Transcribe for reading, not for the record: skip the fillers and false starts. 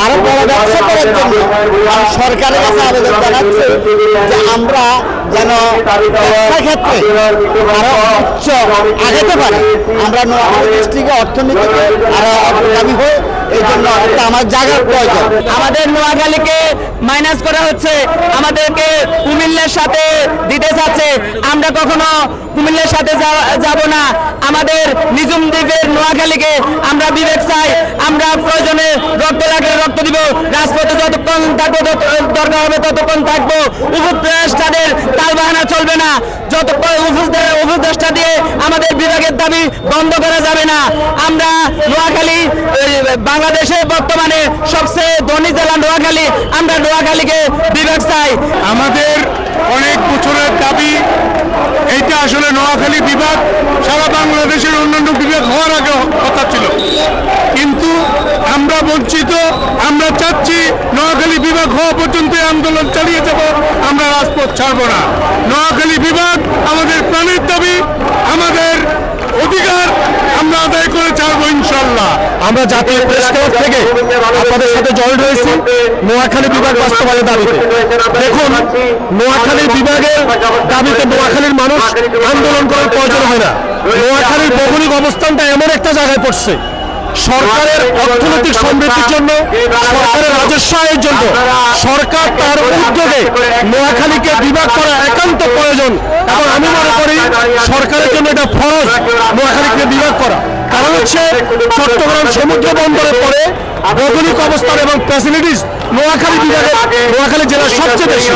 আরো বড় ব্যবসা করার জন্য সরকারের কাছে আবেদন জানাচ্ছে যে আমরা যেন ব্যবসার ক্ষেত্রে আরো উচ্চ আগাতে পারি, আমরা নোয়াখালী ডিস্ট্রিক্টে অর্থনীতিতে আরো অগ্রগামী হই। এই জন্য একটা আমার জায়গার প্রয়োজন। আমাদের নোয়াখালীকে মাইনাস করা হচ্ছে, আমাদেরকে কুমিল্লার সাথে দিতে চাচ্ছে। আমরা কখনো কুমিল্লার সাথে যাব না। আমাদের নিজুম দ্বীপের নোয়াখালীকে আমরা বিবেক চাই। আমরা প্রয়োজনে রক্ত লাগলে রক্ত দিব, রাজপথে যতক্ষণ থাকবো দরকার হবে ততক্ষণ থাকবো। উপদেষ্টাদের তালবাহানা চলবে না, যতক্ষণ উপদেষ্টা দিয়ে আমাদের বিভাগের দাবি বন্ধ করা যাবে না। আমরা নোয়াখালী বাংলাদেশে বর্তমানে সবচেয়ে ধনী জেলা নোয়াখালী, আমরা নোয়াখালীকে বিভাগ চাই। আমাদের অনেক বছরের দাবি এইটা আসলে নোয়াখালী বিভাগ সারা বাংলাদেশের অন্যান্য বিভাগ হওয়ার আগে কথা ছিল, কিন্তু আমরা বঞ্চিত। আমরা চাচ্ছি নোয়াখালী বিভাগ হওয়া পর্যন্ত আন্দোলন চালিয়ে যাব, আমরা রাজপথ ছাড়ব না। নোয়াখালী বিভাগ আমাদের প্রাণের দাবি, আমাদের অধিকার আমরা আদায় করে ছাড়বো ইনশাল্লাহ। আমরা জাতীয় প্রেস ক্লাব থেকে আপনাদের সাথে জয়েন্ট হয়েছি নোয়াখালী বিভাগ বাস্তবায়নের দাবিতে। দেখুন, নোয়াখালী বিভাগের দাবিতে নোয়াখালীর মানুষ আন্দোলন করার প্রয়োজন হয় না। নোয়াখালীর ভৌগোলিক অবস্থানটা এমন একটা জায়গায় পড়ছে, সরকারের অর্থনৈতিক সমৃদ্ধির জন্য, সরকারের রাজস্ব আয়ের জন্য সরকার তার উদ্যোগে নোয়াখালীকে বিভাগ করা একান্ত প্রয়োজন। এবং আমি মনে করি সরকারের জন্য এটা ফরজ নোয়াখালীকে বিভাগ করা। কারণ হচ্ছে চট্টগ্রাম সমুদ্র বন্দরের পরে ভৌগোলিক অবস্থান এবং ফ্যাসিলিটিস নোয়াখালী বিভাগে নোয়াখালী জেলার সবচেয়ে বেশি।